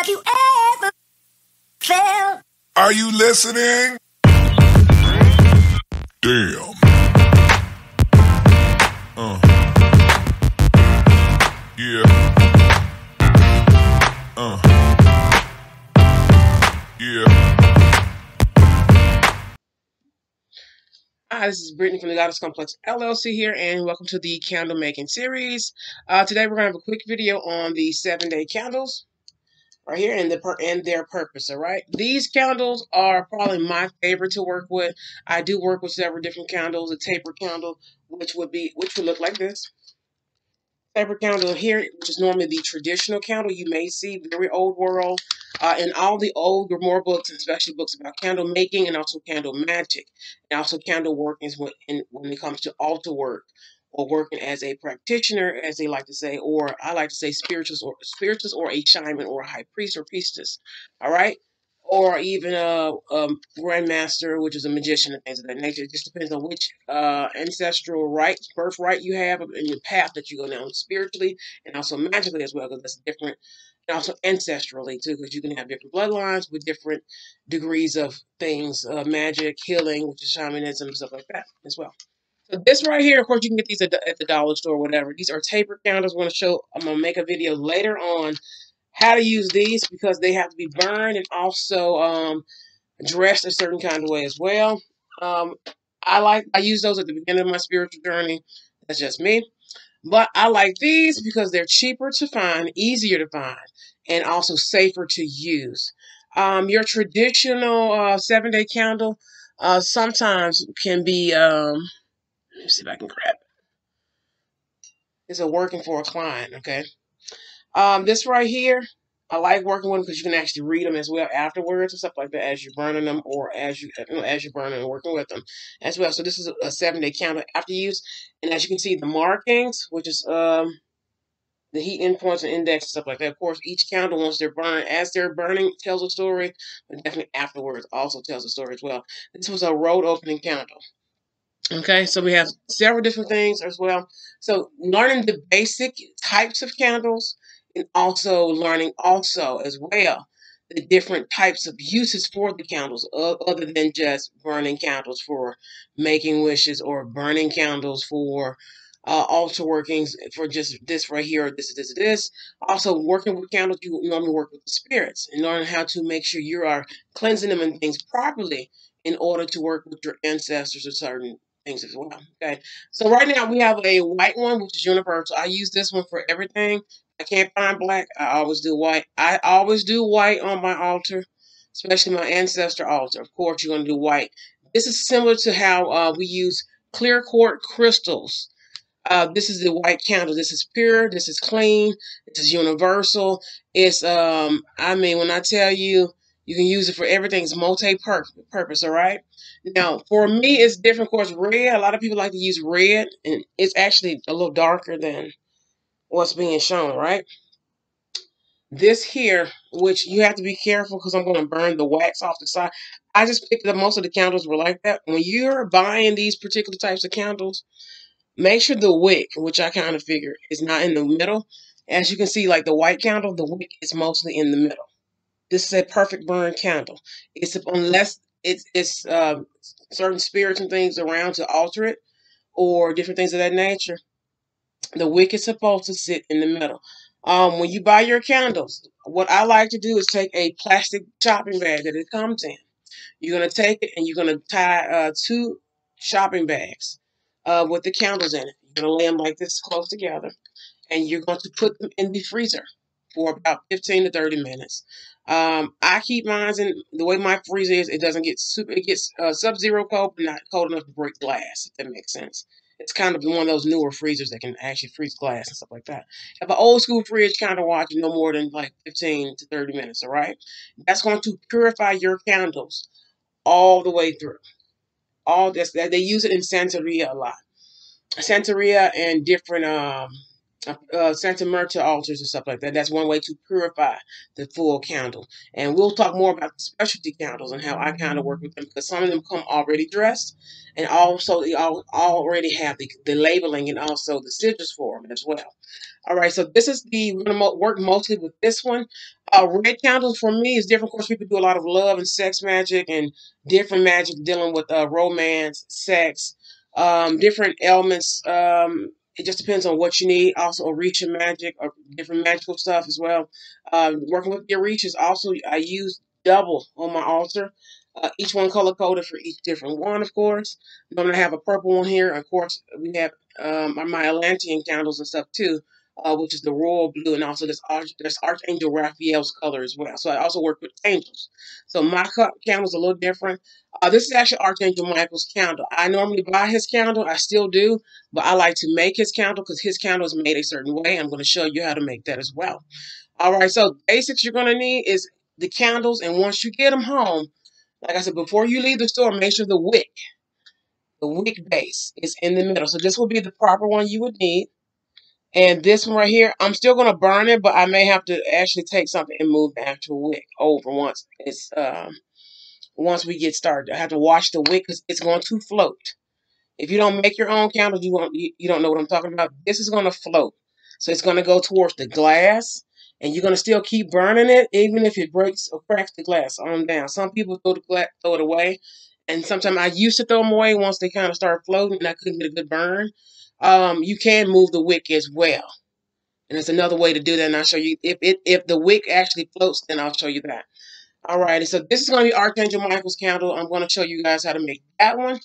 Have you ever felt? Are you listening? Damn. Yeah. Yeah. Hi, this is Brittany from the Goddess Complex LLC here, and welcome to the candle making series. Today we're going to have a quick video on the 7-day candles right here and their purpose. All right, these candles are probably my favorite to work with. I do work with several different candles. A taper candle, which would look like this. Taper candle here, which is normally the traditional candle you may see, very old world, in all the old Grimoire books, and especially books about candle making and also candle magic, and also candle workings when it comes to altar work or working as a practitioner, as they like to say, or I like to say spiritualist or a shaman or a high priest or priestess. All right. Or even a grandmaster, which is a magician and things of that nature. It just depends on which ancestral birthright you have, and your path that you go down spiritually and also magically as well, because that's different. And also ancestrally too, because you can have different bloodlines with different degrees of things, magic, healing, which is shamanism, and stuff like that as well. So this right here, of course, you can get these at the dollar store or whatever. These are taper candles. I'm going to make a video later on how to use these, because they have to be burned and also dressed a certain kind of way as well. I use those at the beginning of my spiritual journey. That's just me. But I like these because they're cheaper to find, easier to find, and also safer to use. Your traditional 7-day candle sometimes can be, let me see if I can grab it. It's working for a client, okay? This right here, I like working with them because you can actually read them as well afterwards and stuff like that as you're burning them, or as you're burning and working with them as well. So this is a 7-day candle after use, and as you can see, the markings, which is the heat endpoints and index and stuff like that. Of course, each candle, once they're burned, as they're burning, tells a story, but definitely afterwards also tells a story as well. This was a road opening candle. Okay, so we have several different things as well. So learning the basic types of candles, and also learning as well the different types of uses for the candles, other than just burning candles for making wishes, or burning candles for altar workings, for just this right here, or this. Also working with candles, you normally work with the spirits and learn how to make sure you are cleansing them and things properly in order to work with your ancestors or certain things as well. Okay, so right now we have a white one, which is universal. I use this one for everything. I can't find black. I always do white. I always do white on my altar, especially my ancestor altar. Of course, you're going to do white. This is similar to how we use clear quartz crystals. This is the white candle. This is pure. This is clean. This is universal. It's I mean, when I tell you, you can use it for everything. It's multi-purpose, all right? Now, for me, it's different. Of course, red. A lot of people like to use red, and it's actually a little darker than what's being shown, right? This here, which you have to be careful because I'm going to burn the wax off the side. I just picked up, most of the candles were like that. When you're buying these particular types of candles, make sure the wick, which I kind of figure, is not in the middle. As you can see, like the white candle, the wick is mostly in the middle. This is a perfect burn candle. Unless it's certain spirits and things around to alter it, or different things of that nature. The wick is supposed to sit in the middle. When you buy your candles, what I like to do is take a plastic shopping bag that it comes in. You're going to take it and you're going to tie 2 shopping bags with the candles in it. You're going to lay them like this close together, and you're going to put them in the freezer for about 15 to 30 minutes. I keep mine in the way my freezer is. It doesn't get it gets sub-zero cold, but not cold enough to break glass, if that makes sense. It's kind of one of those newer freezers that can actually freeze glass and stuff like that. If an old school fridge, kind of watch no more than like 15 to 30 minutes, all right? That's going to purify your candles all the way through. All this, that they use it in Santeria a lot. Santeria and different Santa Marta altars and stuff like that. That's one way to purify the full candle. And we'll talk more about the specialty candles and how I kind of work with them, because some of them come already dressed, and also they already have the labeling and also the sigils for them as well. All right, so this is we're going to work mostly with this one. Red candles for me is different. Of course, people do a lot of love and sex magic and different magic dealing with romance, sex, different elements. It just depends on what you need. Also, Orisha magic or different magical stuff as well. Working with the Orishas, also, I use double on my altar. Each one color coded for each different one, of course. I'm going to have a purple one here. Of course, we have my Atlantean candles and stuff too, which is the royal blue, and also there's Archangel Raphael's color as well. So I also work with angels. So my candle's a little different. This is actually Archangel Michael's candle. I normally buy his candle. I still do, but I like to make his candle because his candle is made a certain way. I'm going to show you how to make that as well. All right, so basics you're going to need is the candles, and once you get them home, like I said, before you leave the store, make sure the wick base is in the middle. So this will be the proper one you would need. And this one right here, I'm still going to burn it, but I may have to actually take something and move the actual wick over once we get started. I have to wash the wick because it's going to float. If you don't make your own candles, you don't know what I'm talking about. This is going to float. So it's going to go towards the glass, and you're going to still keep burning it, even if it breaks or cracks the glass on down. Some people throw it away, and sometimes I used to throw them away once they kind of start floating, and I couldn't get a good burn. You can move the wick as well, and it's another way to do that. And I'll show you if the wick actually floats, then I'll show you that. Alrighty, so this is going to be Archangel Michael's candle. I'm going to show you guys how to make that one.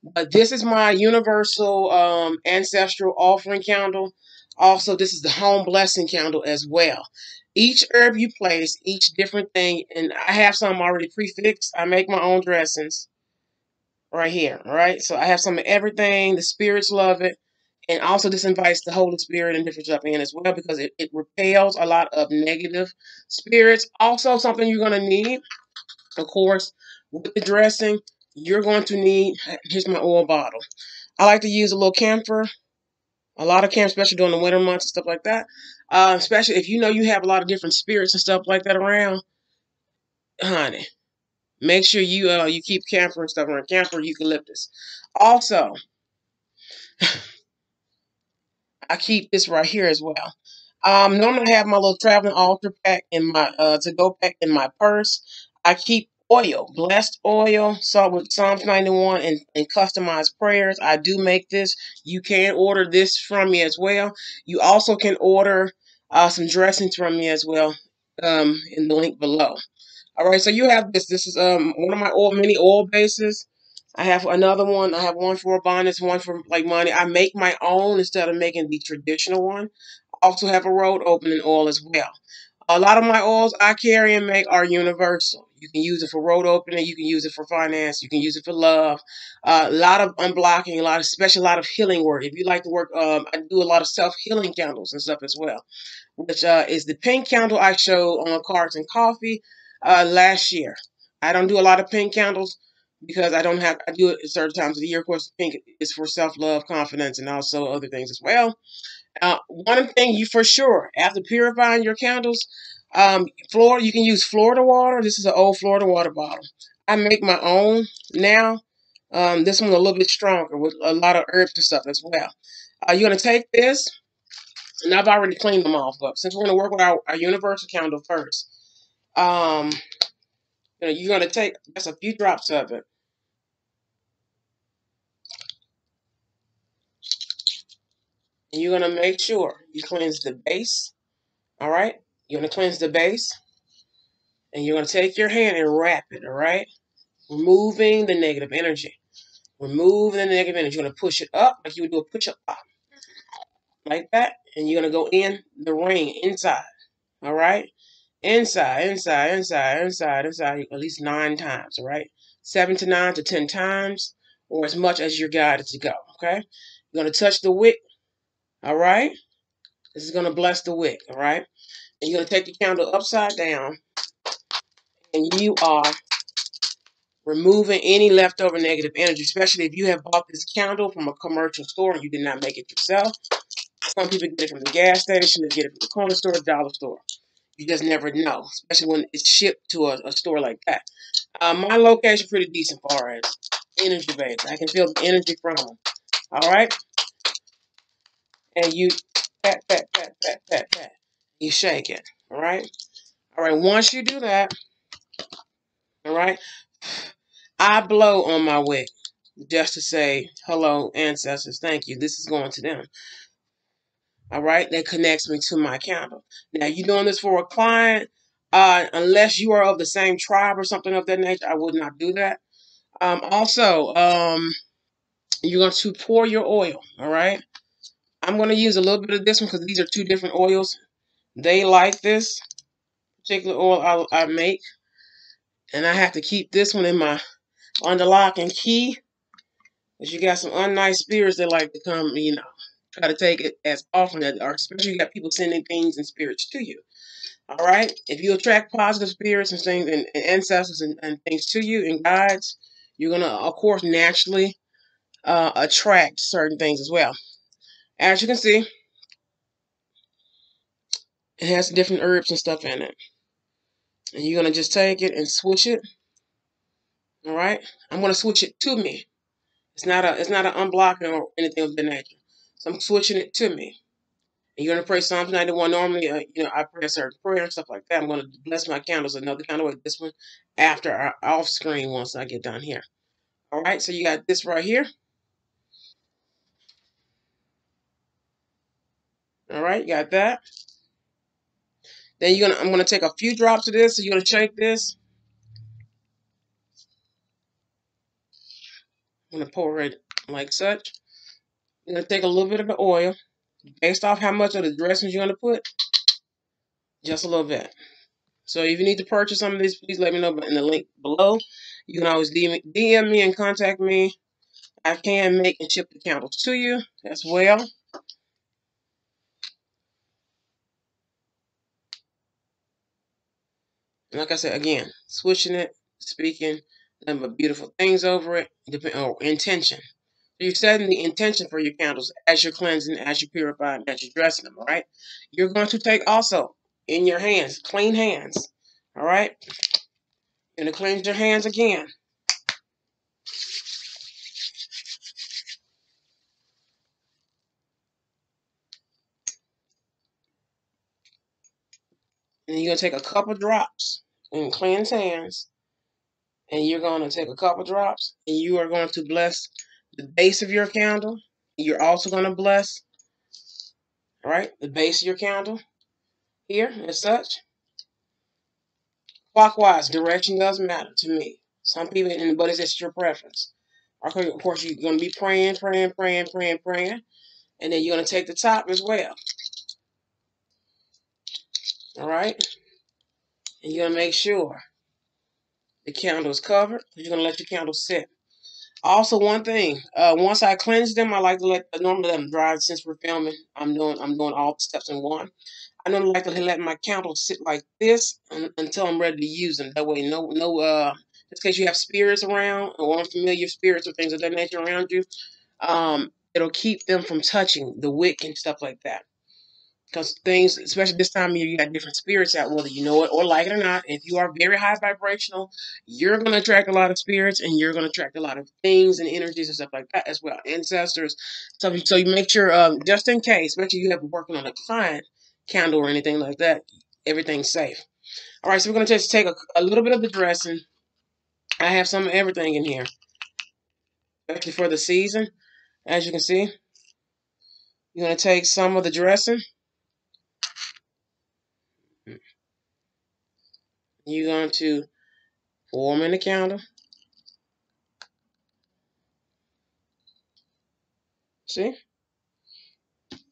But this is my universal ancestral offering candle. Also, this is the home blessing candle as well. Each herb you place, each different thing, and I have some already prefixed. I make my own dressings right here, right? So I have some of everything. The spirits love it. And also this invites the Holy Spirit and different stuff in as well because it repels a lot of negative spirits. Also something you're going to need, of course, with the dressing, you're going to need, here's my oil bottle. I like to use a little camphor, a lot of camphor, especially during the winter months and stuff like that. Especially if you know you have a lot of different spirits and stuff like that around, honey, make sure you keep camphor and stuff around. Camphor, eucalyptus. Also, I keep this right here as well. Normally I have my little traveling altar pack in my to-go pack in my purse. I keep oil, blessed oil, so with Psalms 91 and customized prayers. I do make this. You can order this from me as well. You also can order some dressings from me as well in the link below. All right, so you have this. This is one of my mini oil bases. I have another one. I have one for abundance, one for like money. I make my own instead of making the traditional one. I also have a road opening oil as well. A lot of my oils I carry and make are universal. You can use it for road opening. You can use it for finance. You can use it for love. A lot of unblocking, especially a lot of healing work. If you like to work, I do a lot of self-healing candles and stuff as well, which is the pink candle I showed on Cards and Coffee last year. I don't do a lot of pink candles because I do it at certain times of the year. Of course, pink is for self-love, confidence, and also other things as well. One thing you for sure, after purifying your candles, Florida, you can use Florida water. This is an old Florida water bottle. I make my own now. This one's a little bit stronger with a lot of herbs and stuff as well. You're going to take this, and I've already cleaned them off, but since we're going to work with our universal candle first, um, you're going to take just a few drops of it. And you're going to make sure you cleanse the base. All right? You're going to cleanse the base. And you're going to take your hand and wrap it, all right? Removing the negative energy. Remove the negative energy. You're going to push it up like you would do a push-up pop. Like that. And you're going to go in the ring, inside. All right? Inside, inside, inside, inside, inside, at least 9 times, all right? 7 to 9 to 10 times, or as much as you're guided to go, okay? You're going to touch the wick, all right? This is going to bless the wick, all right? And you're going to take the candle upside down, and you are removing any leftover negative energy, especially if you have bought this candle from a commercial store and you did not make it yourself. Some people get it from the gas station, they get it from the corner store, dollar store. You just never know, especially when it's shipped to a store like that. My location pretty decent far as energy based. I can feel the energy from them. All right, and you pat, pat, pat, pat, pat, pat. You shake it. All right. All right. Once you do that, all right, I blow on my wick just to say hello, ancestors. Thank you. This is going to them. All right. That connects me to my candle. Now, you doing this for a client, unless you are of the same tribe or something of that nature, I would not do that. Also, you're going to pour your oil. All right. I'm going to use a little bit of this one because these are two different oils. They like this particular oil I make. And I have to keep this one in my under lock and key. Because you got some unnice spirits that like to come, try to take it as often as, or especially you got people sending things and spirits to you. All right? If you attract positive spirits and things and ancestors and things to you and guides, you're going to, of course, naturally attract certain things as well. As you can see, it has different herbs and stuff in it. And you're going to just take it and switch it. All right? I'm going to switch it to me. It's not an unblocking or anything of that nature. So I'm switching it to me. And you're going to pray Psalms 91. Normally, I pray a certain prayer and stuff like that. I'm going to bless my candles another candle with this one after our off screen once I get done here. All right, so you got this right here. All right, you got that. Then I'm going to take a few drops of this. So you're going to shake this. I'm going to pour it like such. You're going to take a little bit of the oil. Based off how much of the dressings you're going to put, just a little bit. So if you need to purchase some of these, please let me know in the link below. You can always DM me and contact me. I can make and ship the candles to you as well. And like I said, again, switching it, speaking, nothing but beautiful things over it, intention. So you're setting the intention for your candles as you're cleansing, as you're purifying, as you're dressing them, all right? You're going to take also in your hands, clean hands, all right? You're going to cleanse your hands again. And you're going to take a couple drops and cleanse hands. And you're going to take a couple drops and you are going to bless the base of your candle. You're also going to bless, all right, the base of your candle here as such. Clockwise direction doesn't matter to me. Some people, but it's just your preference. Okay, of course, you're going to be praying, praying, praying, praying, praying. And then you're going to take the top as well. All right? And you're going to make sure the candle is covered. You're going to let your candle sit. Also, one thing, once I cleanse them, I like to normally let them dry. Since we're filming, I'm doing all the steps in one. I normally like to let my candle sit like this until I'm ready to use them. That way, just in case you have spirits around or unfamiliar spirits or things of that nature around you, it'll keep them from touching the wick and stuff like that. Because things, especially this time of year, you got different spirits out, whether you know it or like it or not. If you are very high vibrational, you're going to attract a lot of spirits and you're going to attract a lot of things and energies and stuff like that as well. Ancestors. So you make sure, just in case, especially you have working on a client candle or anything like that, everything's safe. All right, so we're going to just take a little bit of the dressing. I have some of everything in here, especially for the season. As you can see, you're going to take some of the dressing. You're going to pour them in the candle. See?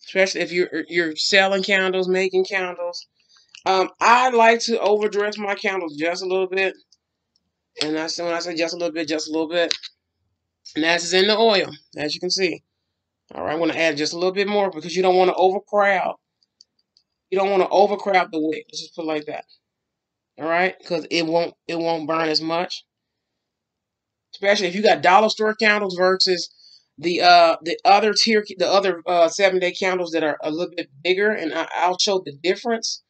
Especially if you're selling candles, making candles. I like to overdress my candles just a little bit. And when I say just a little bit, just a little bit. And that's in the oil, as you can see. All right, I'm going to add just a little bit more because you don't want to overcrowd. You don't want to overcrowd the wick. Let's just put it like that. All right, because it won't burn as much. Especially if you got dollar store candles versus the other 7-day candles that are a little bit bigger, and I'll show the difference.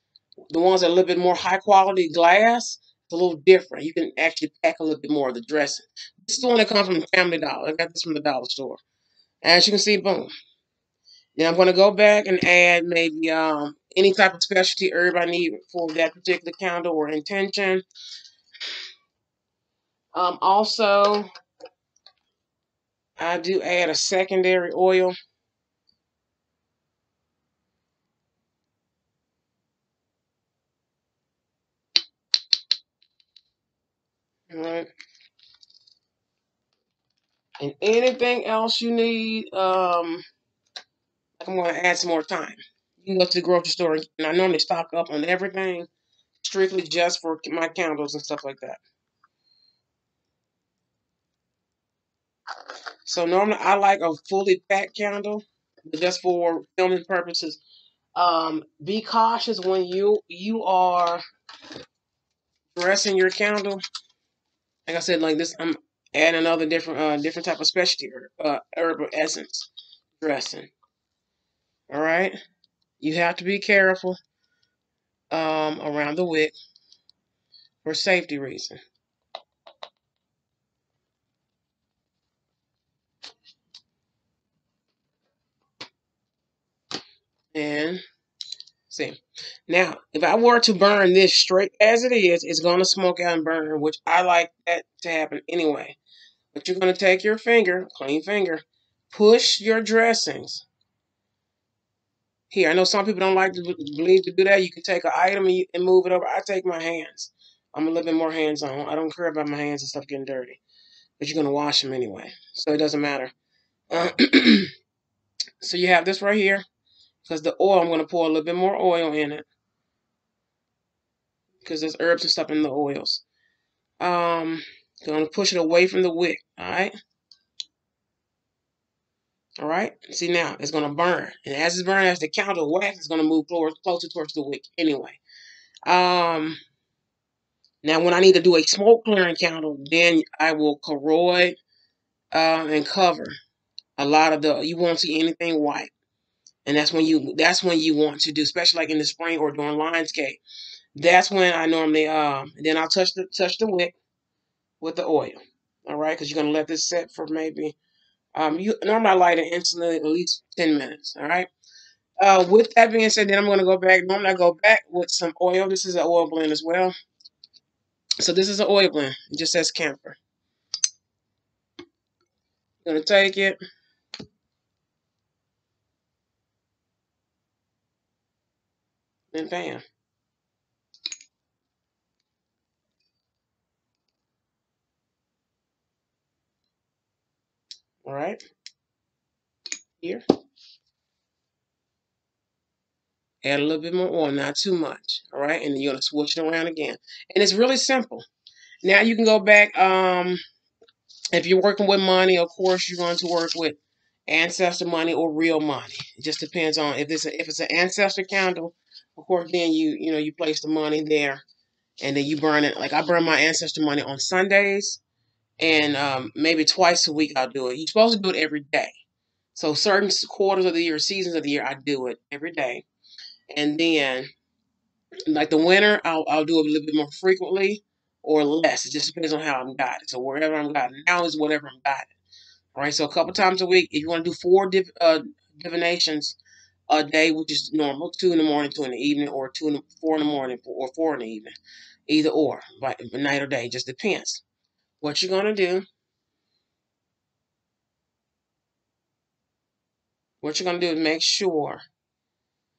The ones that are a little bit more high quality glass, it's a little different. You can actually pack a little bit more of the dressing. This is the one that comes from Family Dollar. I got this from the dollar store. As you can see, boom. Then I'm going to go back and add maybe any type of specialty herb I need for that particular candle or intention. Also, I do add a secondary oil. All right. And anything else you need, I'm going to add some more time. You can go to the grocery store, and I normally stock up on everything, strictly just for my candles and stuff like that. So normally I like a fully packed candle, but just for filming purposes. Be cautious when you are dressing your candle. Like I said, like this, I'm adding another different type of specialty herbal essence dressing. All right, you have to be careful around the wick for safety reason. And see, now if I were to burn this straight as it is, it's gonna smoke out and burn, which I like that to happen anyway. But you're gonna take your finger, clean finger, push your dressings. Here, I know some people don't like to believe to do that. You can take an item and move it over. I take my hands. I'm a little bit more hands-on. I don't care about my hands and stuff getting dirty. But you're going to wash them anyway. So it doesn't matter. Uh, so you have this right here. Because the oil, I'm going to pour a little bit more oil in it. Because there's herbs and stuff in the oils. Going to push it away from the wick. Alright? Alright? See now, it's going to burn. And as it's burning, as the candle wax, it's going to move closer towards the wick anyway. Now, when I need to do a smoke clearing candle, then I will corroid and cover a lot of the. You won't see anything white, and that's when you want to do, especially like in the spring or during Lionscape. That's when I normally then I'll touch the wick with the oil. All right, because you're gonna let this set for maybe you normally I light it instantly at least 10 minutes. All right. With that being said, then I'm gonna go back. Normally I go back with some oil. This is an oil blend as well. So this is an oil blend. It just says camphor. I'm gonna take it. And bam. All right. Here. Add a little bit more oil, not too much. All right. And then you're going to switch it around again. And it's really simple. Now you can go back. If you're working with money, of course, you're going to work with ancestor money or real money. It just depends on if it's an ancestor candle. Of course, then you place the money there, and then you burn it. Like I burn my ancestor money on Sundays, and maybe twice a week I'll do it. You're supposed to do it every day. So certain quarters of the year, seasons of the year, I do it every day. And then, like the winter, I'll do it a little bit more frequently or less. It just depends on how I'm guided. So wherever I'm guided now is whatever I'm guided. All right. So a couple times a week, if you want to do four divinations a day, which is normal, 2 in the morning, 2 in the evening, or 4 in the morning, or 4 in the evening, either or, but night or day, just depends. What you're gonna do? What you're gonna do is make sure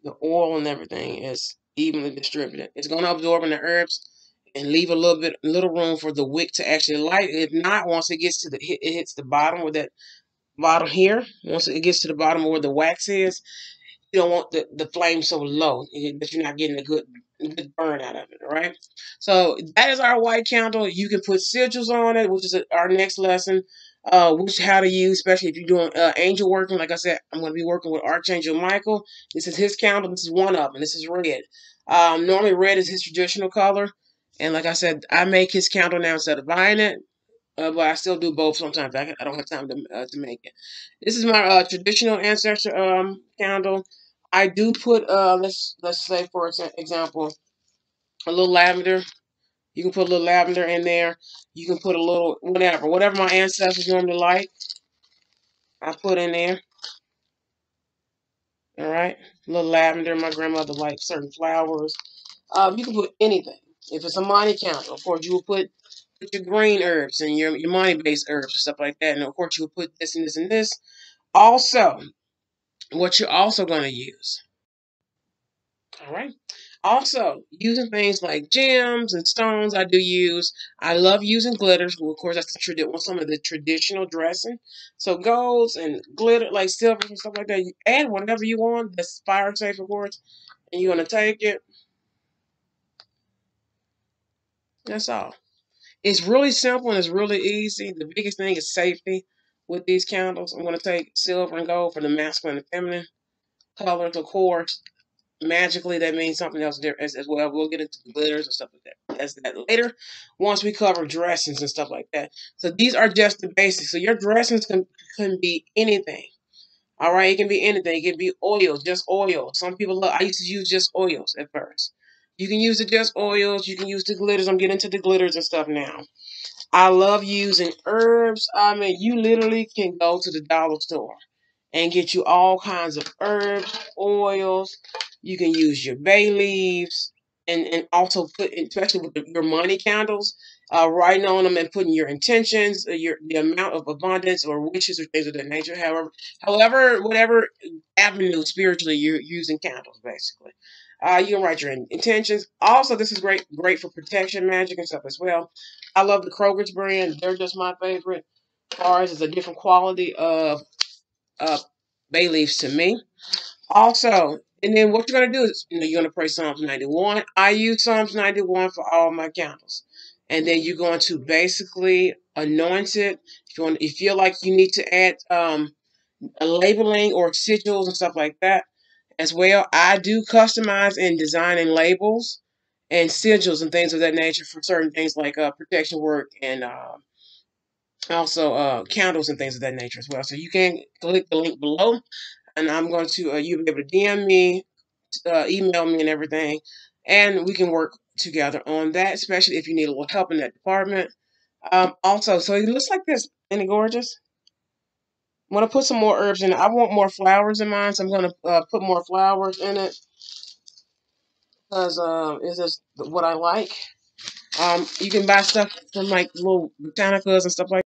the oil and everything is evenly distributed. It's going to absorb in the herbs and leave a little room for the wick to actually light. If not, once it gets to it hits the bottom where that bottom here, once it gets to the bottom where the wax is, you don't want the flame so low that you're not getting a good burn out of it, all right? So that is our white candle. You can put sigils on it, which is our next lesson, which how to use, especially if you're doing angel working. Like I said, I'm going to be working with Archangel Michael. This is his candle. This is one of them. This is red. Normally red is his traditional color. And like I said, I make his candle now instead of buying it. But I still do both sometimes. I don't have time to make it. This is my traditional ancestor candle. I do put let's say for example a little lavender. You can put a little lavender in there. You can put a little whatever my ancestors normally like. I put in there. All right, a little lavender. My grandmother liked certain flowers. You can put anything. If it's a money counter, of course, you will put your green herbs and your money-based herbs and stuff like that. And of course, you will put this and this and this. Also, what you're also going to use. All right. Also, using things like gems and stones, I do use. I love using glitters. Well, of course, that's some of the traditional dressing. So golds and glitter, like silver and stuff like that. You add whatever you want. That's fire safe, of course. And you're gonna take it. That's all. It's really simple and it's really easy. The biggest thing is safety with these candles. I'm gonna take silver and gold for the masculine and feminine colors, of course. Magically, that means something else there as well. We'll get into the glitters and stuff like that as that later, once we cover dressings and stuff like that. So these are just the basics. So your dressings can be anything. All right, it can be anything. It can be oils, just oils. Some people love. I used to use just oils at first. You can use the just oils. You can use the glitters. I'm getting into the glitters and stuff now. I love using herbs. I mean, you literally can go to the dollar store and get you all kinds of herbs, oils. You can use your bay leaves and also put, especially with your money candles, writing on them and putting your intentions, the amount of abundance or wishes or things of that nature. Whatever avenue spiritually you're using candles, basically. You can write your intentions. Also, this is great for protection, magic, and stuff as well. I love the Kroger's brand. They're just my favorite. Ours is a different quality of uh, bay leaves to me. Also, and then what you're going to do is, you're going to pray Psalms 91. I use Psalms 91 for all my candles. And then you're going to basically anoint it. If you feel like you need to add a labeling or sigils and stuff like that as well, I do customize and design and labels and sigils and things of that nature for certain things like protection work and also candles and things of that nature as well. So you can click the link below, and I'm going to you'll be able to DM me, email me, and everything, and we can work together on that. Especially if you need a little help in that department. Also, so it looks like this. Isn't it gorgeous? I'm gonna put some more herbs in it. I want more flowers in mine, so I'm gonna put more flowers in it because it's just what I like. You can buy stuff from like little botanicals and stuff like